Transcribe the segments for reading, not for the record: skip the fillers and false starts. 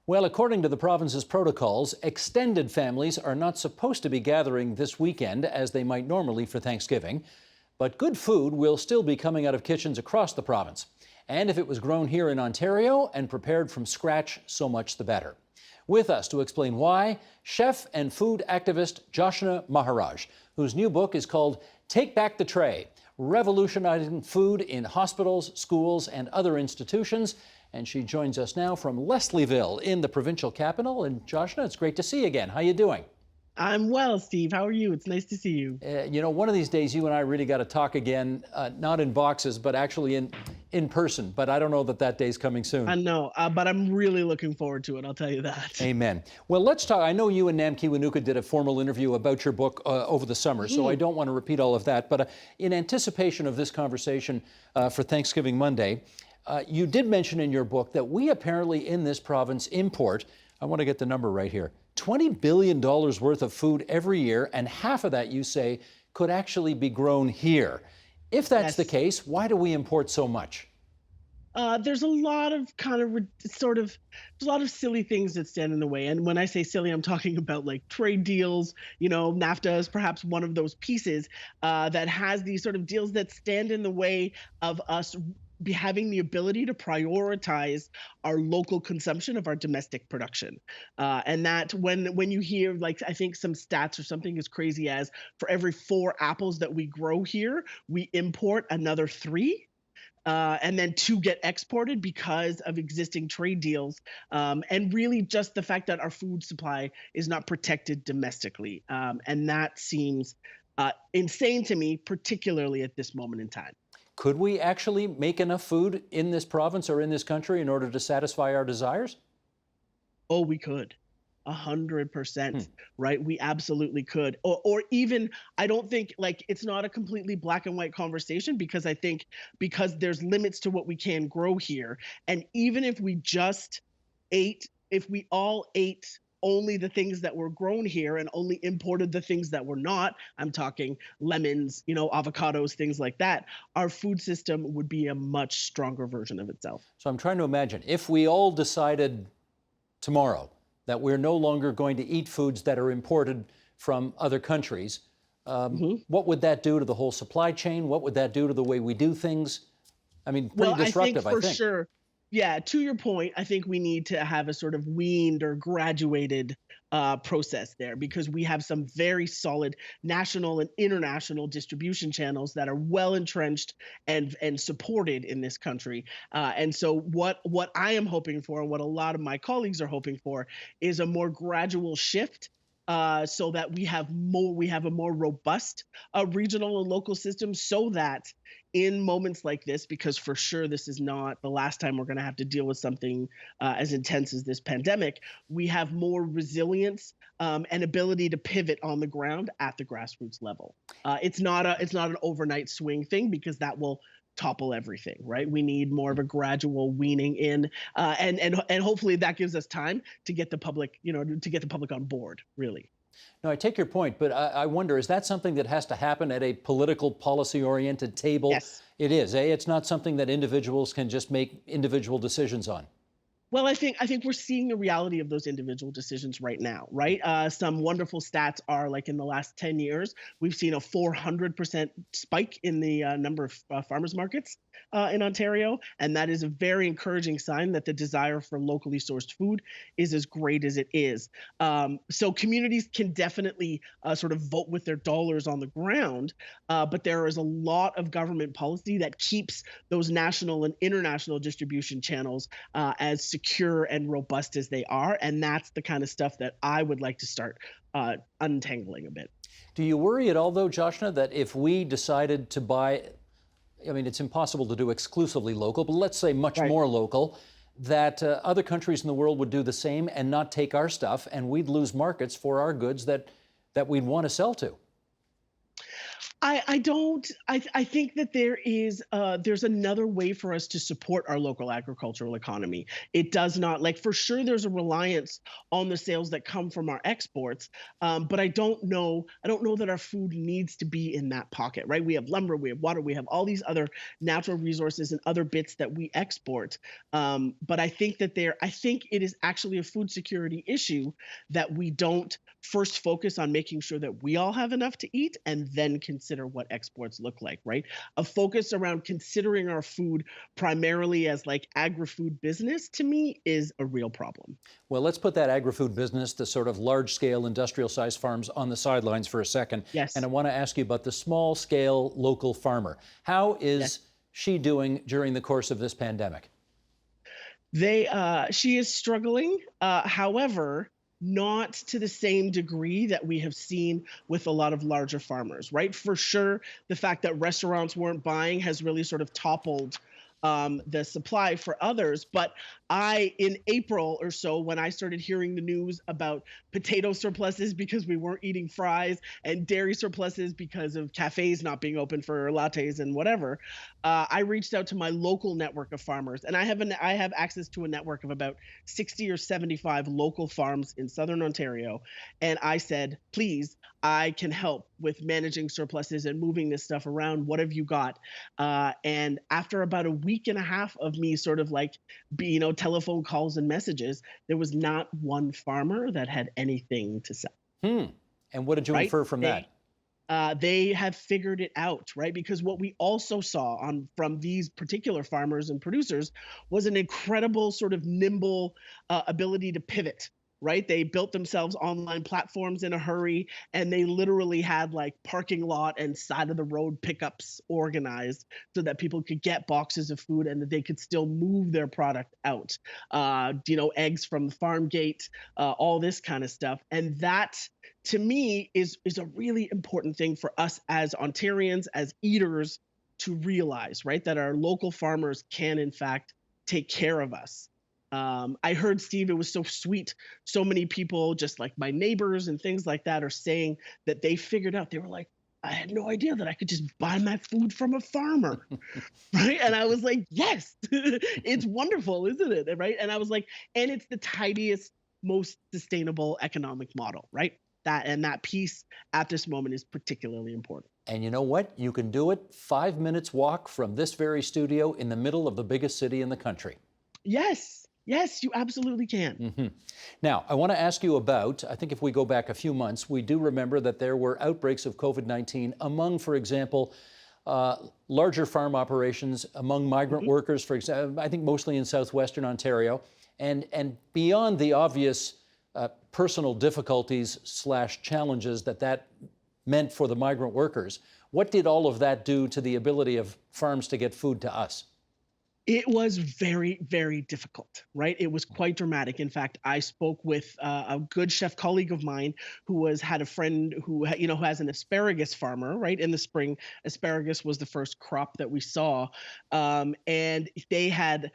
Well, according to the province's protocols, extended families are not supposed to be gathering this weekend as they might normally for Thanksgiving. But good food will still be coming out of kitchens across the province. And if it was grown here in Ontario and prepared from scratch, so much the better. With us to explain why, chef and food activist Joshna Maharaj, whose new book is called Take Back the Tray: Revolutionizing Food in Hospitals, Schools, and Other Institutions. And she joins us now from Leslieville in the provincial capital. And Joshna, it's great to see you again. How you doing? I'm well, Steve. How are you? It's nice to see you. One of these days you and I really got to talk again, not in boxes, but actually in person. But I don't know that day's coming soon. I know, but I'm really looking forward to it. I'll tell you that. Amen. Well, let's talk. I know you and Nam Kiwanuka did a formal interview about your book over the summer, so I don't want to repeat all of that. But in anticipation of this conversation for Thanksgiving Monday, you did mention in your book that we apparently in this province import, I want to get the number right here, $20 billion worth of food every year, and half of that, you say, could actually be grown here. If that's the case, why do we import so much? There's a lot of there's a lot of silly things that stand in the way. And when I say silly, I'm talking about like trade deals. NAFTA is perhaps one of those pieces that has these sort of deals that stand in the way of us having the ability to prioritize our local consumption of our domestic production. And that when you hear, like, I think some stats or something as crazy as for every 4 apples that we grow here, we import another 3. And then 2 get exported because of existing trade deals. And really just the fact that our food supply is not protected domestically. And that seems insane to me, particularly at this moment in time. Could we actually make enough food in this province or in this country in order to satisfy our desires? Oh, we could. 100%, right? We absolutely could. Or even, I don't think, like, it's not a completely black and white conversation, because I think because there's limits to what we can grow here. And even if we just if we all ate only the things that were grown here and only imported the things that were not, I'm talking lemons, avocados, things like that, our food system would be a much stronger version of itself. So I'm trying to imagine, if we all decided tomorrow that we're no longer going to eat foods that are imported from other countries, what would that do to the whole supply chain? What would that do to the way we do things? I mean, pretty disruptive, I think. For sure. Yeah, to your point, I think we need to have a sort of weaned or graduated process there, because we have some very solid national and international distribution channels that are well entrenched and supported in this country. And so what I am hoping for, and what a lot of my colleagues are hoping for, is a more gradual shift, so that we have a more robust regional and local system, so that in moments like this, because for sure this is not the last time we're going to have to deal with something as intense as this pandemic, we have more resilience and ability to pivot on the ground at the grassroots level. It's not an overnight swing thing, because that will topple everything, right? We need more of a gradual weaning in, and hopefully that gives us time to get the public, on board, really. No, I take your point, but I wonder, is that something that has to happen at a political, policy-oriented table? Yes. It is, eh? It's not something that individuals can just make individual decisions on. Well, I think we're seeing the reality of those individual decisions right now, right? Some wonderful stats are, like, in the last 10 years, we've seen a 400% spike in the number of farmers markets in Ontario, and that is a very encouraging sign that the desire for locally sourced food is as great as it is. So communities can definitely sort of vote with their dollars on the ground, but there is a lot of government policy that keeps those national and international distribution channels as secure and robust as they are. And that's the kind of stuff that I would like to start untangling a bit. Do you worry at all, though, Joshna, that if we decided to buy, I mean, it's impossible to do exclusively local, but let's say much more local, that other countries in the world would do the same and not take our stuff, and we'd lose markets for our goods that we'd want to sell to? I don't. I think that there's another way for us to support our local agricultural economy. It does not, like, for sure there's a reliance on the sales that come from our exports, but I don't know that our food needs to be in that pocket, right? We have lumber, we have water, we have all these other natural resources and other bits that we export. But I think it is actually a food security issue that we don't first focus on making sure that we all have enough to eat and then consider what exports look like, right? A focus around considering our food primarily as like agri-food business, to me, is a real problem. Well, let's put that agri-food business, the sort of large-scale industrial-sized farms, on the sidelines for a second. And I Yes. want to ask you about the small-scale local farmer. How Yes. is she doing during the course of this pandemic? She is struggling, however, not to the same degree that we have seen with a lot of larger farmers, right? For sure, the fact that restaurants weren't buying has really sort of toppled the supply for others. But in April or so, when I started hearing the news about potato surpluses because we weren't eating fries, and dairy surpluses because of cafes not being open for lattes and whatever, I reached out to my local network of farmers, and I have access to a network of about 60 or 75 local farms in southern Ontario, and I said, please, I can help with managing surpluses and moving this stuff around. What have you got? And after about a week and a half of me sort of like, telephone calls and messages, there was not one farmer that had anything to sell. Hmm. And what did you Right? infer from They that? they have figured it out, right? Because what we also saw on from these particular farmers and producers was an incredible sort of nimble ability to pivot. Right, they built themselves online platforms in a hurry, and they literally had like parking lot and side of the road pickups organized so that people could get boxes of food and that they could still move their product out. Eggs from the farm gate, all this kind of stuff, and that, to me, is a really important thing for us as Ontarians, as eaters, to realize, right? That our local farmers can, in fact, take care of us. I heard, Steve, it was so sweet. So many people, just like my neighbors and things like that, are saying that they figured out, they were like, I had no idea that I could just buy my food from a farmer. Right. And I was like, yes, it's wonderful, isn't it? Right. And I was like, and it's the tidiest, most sustainable economic model, right? That piece at this moment is particularly important. And you know what? You can do it 5 minutes walk from this very studio in the middle of the biggest city in the country. Yes. Yes, you absolutely can. Now, I want to ask you about, I think if we go back a few months, we do remember that there were outbreaks of COVID-19 among, for example, larger farm operations, among migrant Mhm. workers, for example, I think mostly in southwestern Ontario. And beyond the obvious personal difficulties slash challenges that meant for the migrant workers, what did all of that do to the ability of farms to get food to us? It was very, very difficult, right? It was quite dramatic. In fact, I spoke with a good chef colleague of mine who had a friend who has an asparagus farmer, right? In the spring, asparagus was the first crop that we saw, and they had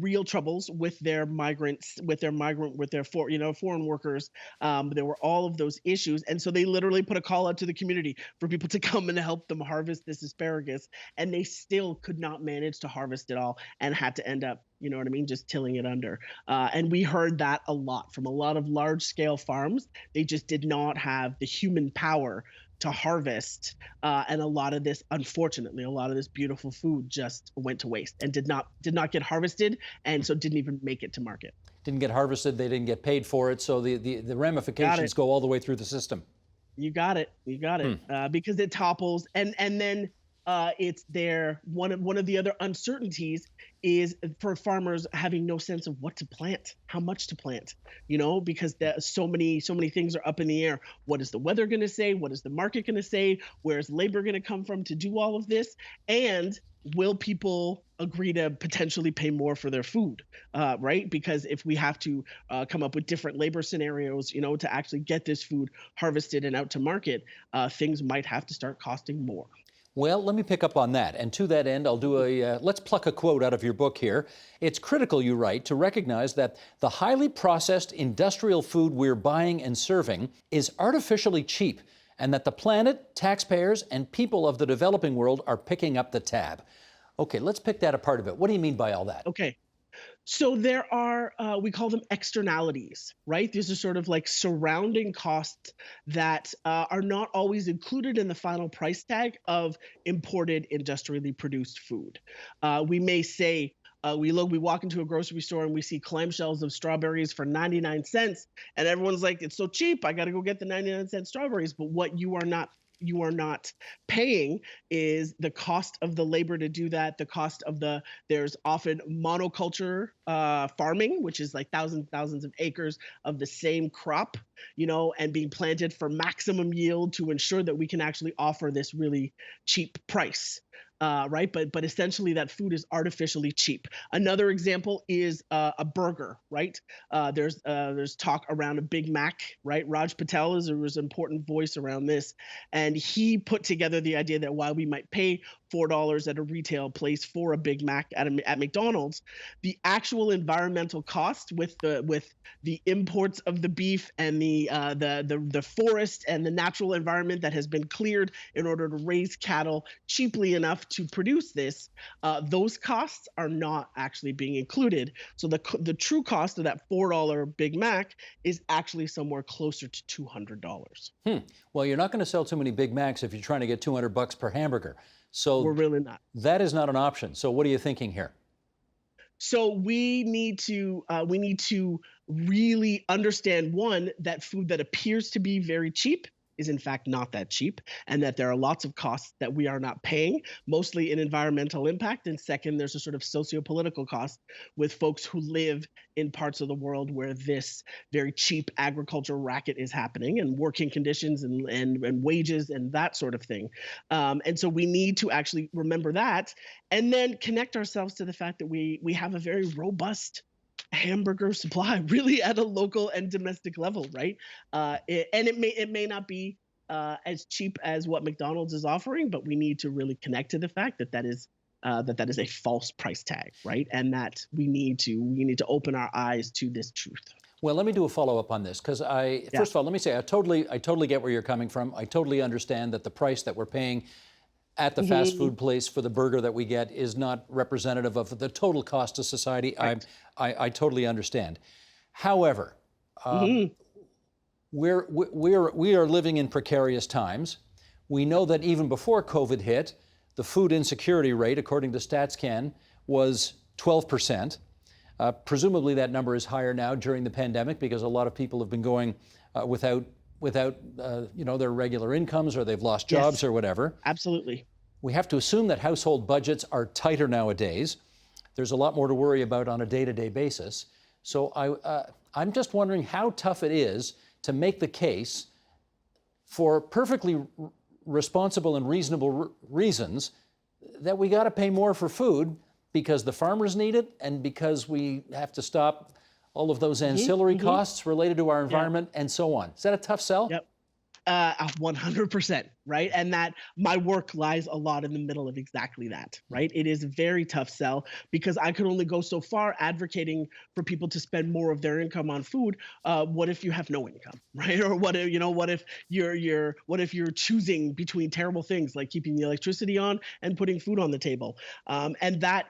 real troubles with their migrants, foreign workers. There were all of those issues, and so they literally put a call out to the community for people to come and help them harvest this asparagus, and they still could not manage to harvest it all and had to end up, you know what I mean, just tilling it under. And we heard that a lot from a lot of large scale farms. They just did not have the human power to harvest. And unfortunately, a lot of this beautiful food just went to waste and did not get harvested, and so didn't even make it to market. Didn't get harvested, they didn't get paid for it, so the Got ramifications it. go all the way through the system. You got it. You got Hmm. it. Because it topples, and then it's there. One of the other uncertainties is for farmers having no sense of what to plant, how much to plant. Because so many things are up in the air. What is the weather going to say? What is the market going to say? Where's labor going to come from to do all of this? And will people agree to potentially pay more for their food, right? Because if we have to come up with different labor scenarios, to actually get this food harvested and out to market, things might have to start costing more. Well, let me pick up on that. And to that end, I'll do let's pluck a quote out of your book here. It's critical, you write, to recognize that the highly processed industrial food we're buying and serving is artificially cheap and that the planet, taxpayers, and people of the developing world are picking up the tab. Okay, let's pick that apart a bit. What do you mean by all that? Okay. So there are, we call them externalities, right? These are sort of like surrounding costs that are not always included in the final price tag of imported industrially produced food. We may say, we walk into a grocery store and we see clamshells of strawberries for 99 cents, and everyone's like, it's so cheap, I got to go get the 99-cent strawberries. But what you are not paying is the cost of the labor to do that, the cost of there's often monoculture farming, which is like thousands of acres of the same crop, and being planted for maximum yield to ensure that we can actually offer this really cheap price. Right, but essentially that food is artificially cheap. Another example is a burger, right? There's talk around a Big Mac, right? Raj Patel was an important voice around this, and he put together the idea that while we might pay $4 at a retail place for a Big Mac at McDonald's, the actual environmental cost with the imports of the beef and the forest and the natural environment that has been cleared in order to raise cattle cheaply enough to produce this, those costs are not actually being included. So the true cost of that $4 Big Mac is actually somewhere closer to $200. Well, you're not going to sell too many Big Macs if you're trying to get $200 per hamburger. So We're really not. that is not an option. So what are you thinking here? So we need to really understand, one, that food that appears to be very cheap is in fact not that cheap, and that there are lots of costs that we are not paying, mostly in environmental impact. And second, there's a sort of socio-political cost with folks who live in parts of the world where this very cheap agricultural racket is happening, and working conditions and wages and that sort of thing. And so we need to actually remember that, and then connect ourselves to the fact that we have a very robust hamburger supply, really, at a local and domestic level, right? It may not be as cheap as what McDonald's is offering, but we need to really connect to the fact that that is a false price tag, right? And that we need to open our eyes to this truth. Well, let me do a follow-up on this, because first of all, let me say I totally get where you're coming from. I totally understand that the price that we're paying at the fast food place for the burger that we get is not representative of the total cost to society. Right. I totally understand. However, we are living in precarious times. We know that even before COVID hit, the food insecurity rate, according to StatsCan, was 12%. Presumably that number is higher now during the pandemic, because a lot of people have been going without their regular incomes, or they've lost jobs. Yes, or whatever. absolutely. We have to assume that household budgets are tighter nowadays. There's a lot more to worry about on a day-to-day basis. So I'm just wondering how tough it is to make the case for perfectly responsible and reasonable reasons that we got to pay more for food because the farmers need it, and because we have to stop all of those ancillary costs related to our environment and so on. Is that a tough sell? Yep. 100%, right? And that my work lies a lot in the middle of exactly that, right? It is a very tough sell, because I could only go so far advocating for people to spend more of their income on food. What if you have no income, right? Or what if you're choosing between terrible things like keeping the electricity on and putting food on the table? And that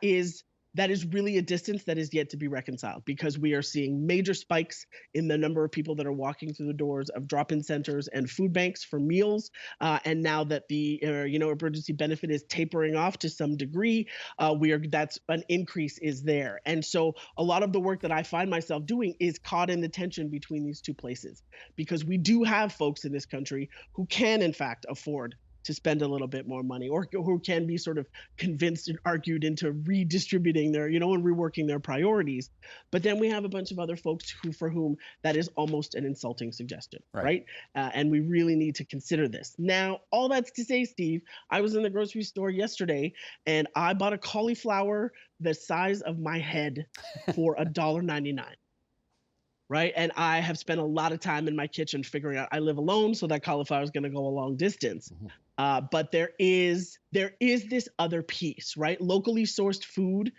is really a distance that is yet to be reconciled, because we are seeing major spikes in the number of people that are walking through the doors of drop-in centers and food banks for meals. And now that the emergency benefit is tapering off to some degree, that's an increase is there. And so a lot of the work that I find myself doing is caught in the tension between these two places, because we do have folks in this country who can in fact afford to spend a little bit more money, or who can be sort of convinced and argued into redistributing their, and reworking their priorities. But then we have a bunch of other folks for whom that is almost an insulting suggestion, right? And we really need to consider this. Now, all that's to say, Steve, I was in the grocery store yesterday and I bought a cauliflower the size of my head for $1.99. Right. And I have spent a lot of time in my kitchen figuring out, I live alone, so that cauliflower is going to go a long distance. But there is this other piece, right? Locally sourced food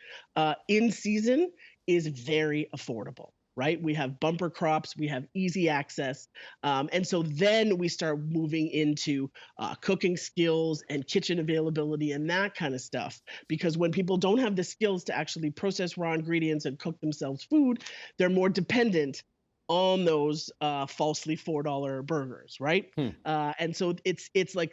in season is very affordable. right? We have bumper crops, we have easy access. And so then we start moving into cooking skills and kitchen availability and that kind of stuff. Because when people don't have the skills to actually process raw ingredients and cook themselves food, they're more dependent on those falsely $4 burgers, right? Hmm. And so it's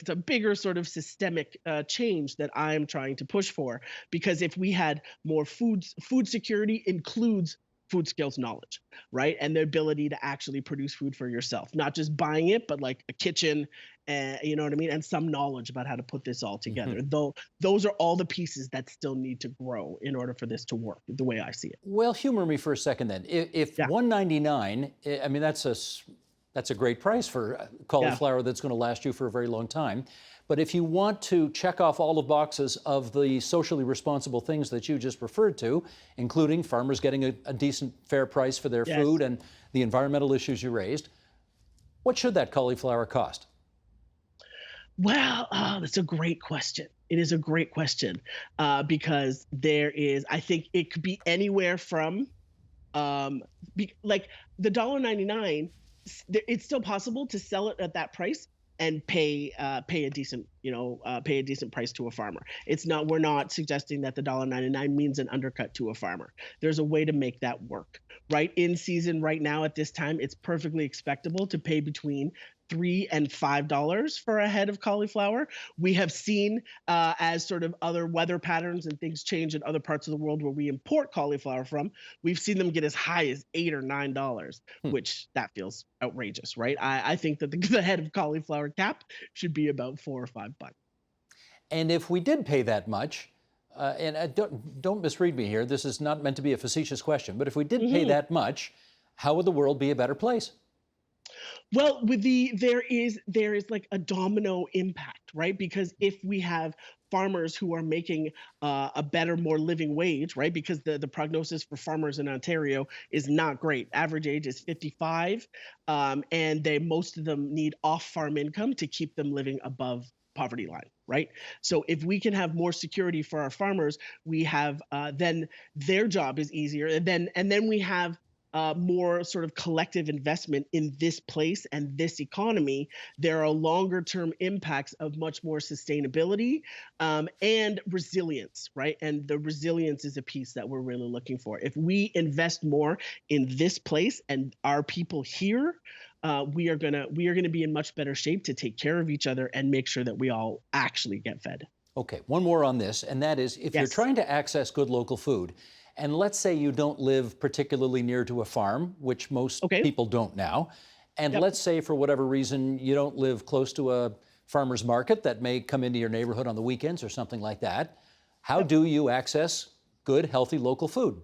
a bigger sort of systemic change that I'm trying to push for. Because if we had more food security includes food skills knowledge, right? And the ability to actually produce food for yourself, not just buying it, but like a kitchen, and you know what I mean, and some knowledge about how to put this all together. Mhm. Though those are all the pieces that still need to grow in order for this to work the way I see it. Well, humor me for a second then. If Yeah, 199, I mean that's a great price for yeah. cauliflower that's going to last you for a very long time. But if you want to check off all the boxes of the socially responsible things that you just referred to, including farmers getting a decent, fair price for their Yes. food and the environmental issues you raised, what should that cauliflower cost? Well, that's a great question. It is a great question because I think it could be anywhere from, um, like the $1.99. It's still possible to sell it at that price and pay a decent, pay a decent price to a farmer. It's not We're not suggesting that the $1.99 means an undercut to a farmer. There's a way to make that work. Right in season right now at this time, it's perfectly expectable to pay between $3 and $5 for a head of cauliflower. We have seen as sort of other weather patterns and things change in other parts of the world where we import cauliflower from, we've seen them get as high as $8 or $9, Hmm. which that feels outrageous, right? I think that the head of cauliflower cap should be about $4 or $5. And if we did pay that much, and don't misread me here, this is not meant to be a facetious question, but if we did pay Mhm. that much, how would the world be a better place? Well, there is like a domino impact, right? Because if we have farmers who are making a better, more living wage, right? Because the prognosis for farmers in Ontario is not great. Average age is 55, and most of them need off farm income to keep them living above poverty line, right? So if we can have more security for our farmers, we have then their job is easier, and then we have more sort of collective investment in this place and this economy. There are longer term impacts of much more sustainability and resilience, right? And the resilience is a piece that we're really looking for. If we invest more in this place and our people here, we are gonna be in much better shape to take care of each other and make sure that we all actually get fed. Okay, one more on this, and that is if you're Yes. trying to access good local food, and let's say you don't live particularly near to a farm, which most Okay. people don't now, and Yep. let's say for whatever reason you don't live close to a farmer's market that may come into your neighborhood on the weekends or something like that, how Yep. do you access good, healthy local food?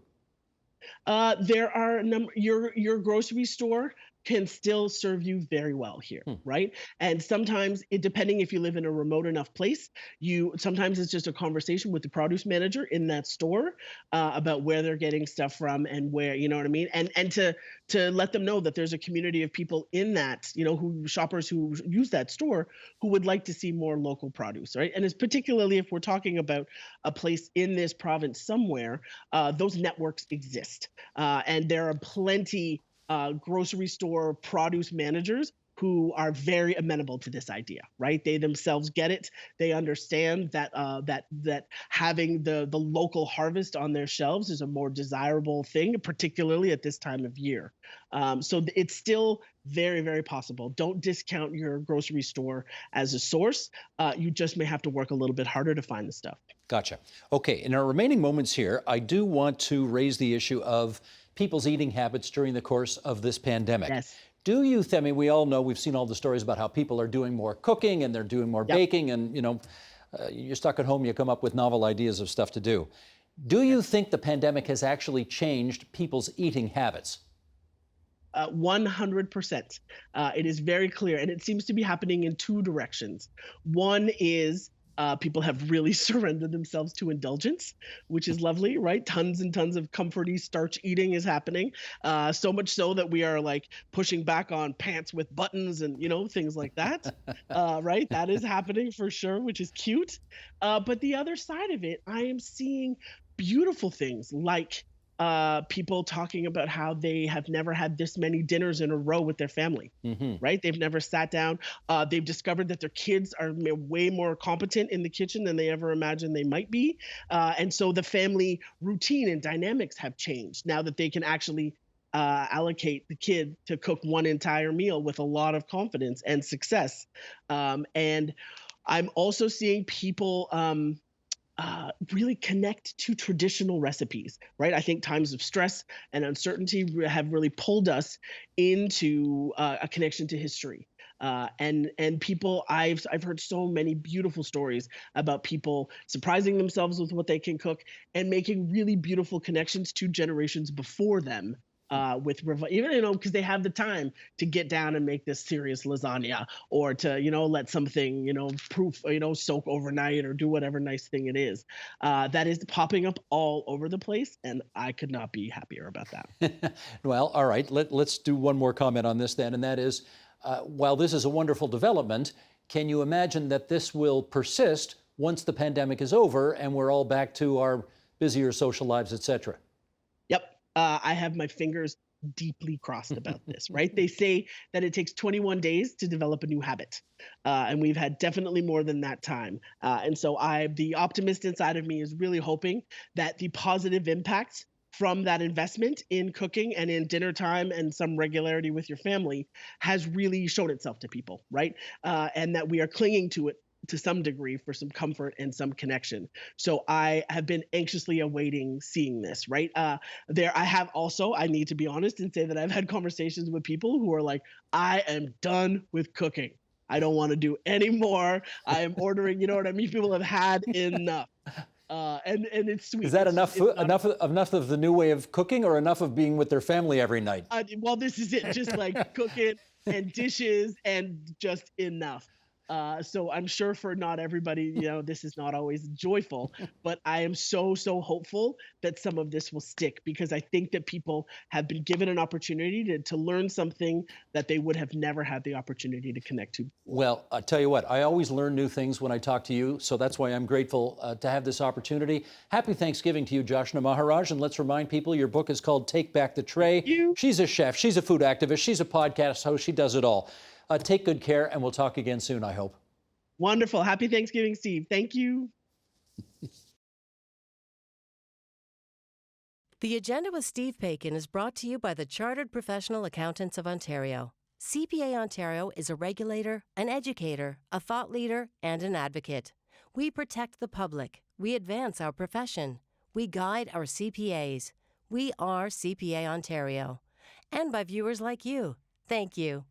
There are a number. Your grocery store can still serve you very well here, Hmm. right? And sometimes, depending if you live in a remote enough place, you sometimes it's just a conversation with the produce manager in that store about where they're getting stuff from and where, you know what I mean, and to let them know that there's a community of people in that, who shoppers who use that store who would like to see more local produce, right? And it's particularly if we're talking about a place in this province somewhere, those networks exist. And there are plenty grocery store produce managers who are very amenable to this idea, right? They themselves get it. They understand that having the local harvest on their shelves is a more desirable thing, particularly at this time of year. So it's still very, very possible. Don't discount your grocery store as a source. You just may have to work a little bit harder to find the stuff. Gotcha. Okay, in our remaining moments here, I do want to raise the issue of people's eating habits during the course of this pandemic. Yes. Do you, I mean, we all know, we've seen all the stories about how people are doing more cooking and they're doing more Yep. baking, and, you're stuck at home, you come up with novel ideas of stuff to do. Do you think the pandemic has actually changed people's eating habits? 100%. It is very clear, and it seems to be happening in two directions. One is people have really surrendered themselves to indulgence, which is lovely, right? Tons and tons of comforty starch eating is happening. So much so that we are like pushing back on pants with buttons and things like that. Right? That is happening for sure, which is cute. But the other side of it, I am seeing beautiful things like people talking about how they have never had this many dinners in a row with their family. Hmm. Right? They've never sat down. They've discovered that their kids are way more competent in the kitchen than they ever imagined they might be. And so the family routine and dynamics have changed now that they can actually allocate the kid to cook one entire meal with a lot of confidence and success. And I'm also seeing people really connect to traditional recipes, right? I think times of stress and uncertainty have really pulled us into a connection to history. And people, I've heard so many beautiful stories about people surprising themselves with what they can cook and making really beautiful connections to generations before them. With even because they have the time to get down and make this serious lasagna, or to let something proof soak overnight, or do whatever nice thing it is. That is popping up all over the place, and I could not be happier about that. Well, all right, let's do one more comment on this then, and that is, while this is a wonderful development, can you imagine that this will persist once the pandemic is over and we're all back to our busier social lives, et cetera? Yep. I have my fingers deeply crossed about this, right? They say that it takes 21 days to develop a new habit. And we've had definitely more than that time. And so the optimist inside of me is really hoping that the positive impacts from that investment in cooking and in dinner time and some regularity with your family has really shown itself to people, right? And that we are clinging to it to some degree for some comfort and some connection. So I have been anxiously awaiting seeing this, right? I need to be honest and say that I've had conversations with people who are like, I am done with cooking. I don't want to do any more. I am ordering, you know what I mean? People have had enough. And it's sweet. Is that It's not, enough of the new way of cooking, or enough of being with their family every night? well, this is it. Just like cooking and dishes and just enough. So I'm sure for not everybody, this is not always joyful, but I am so hopeful that some of this will stick, because I think that people have been given an opportunity to learn something that they would have never had the opportunity to connect to before. Well, I tell you what, I always learn new things when I talk to you, so that's why I'm grateful to have this opportunity. Happy Thanksgiving to you, Joshna Maharaj, and let's remind people your book is called Take Back the Tray. You She's a chef, she's a food activist, she's a podcast host, she does it all. Take good care, and we'll talk again soon, I hope. Wonderful. Happy Thanksgiving, Steve. Thank you. The Agenda with Steve Paikin is brought to you by the Chartered Professional Accountants of Ontario. CPA Ontario is a regulator, an educator, a thought leader, and an advocate. We protect the public. We advance our profession. We guide our CPAs. We are CPA Ontario. And by viewers like you. Thank you.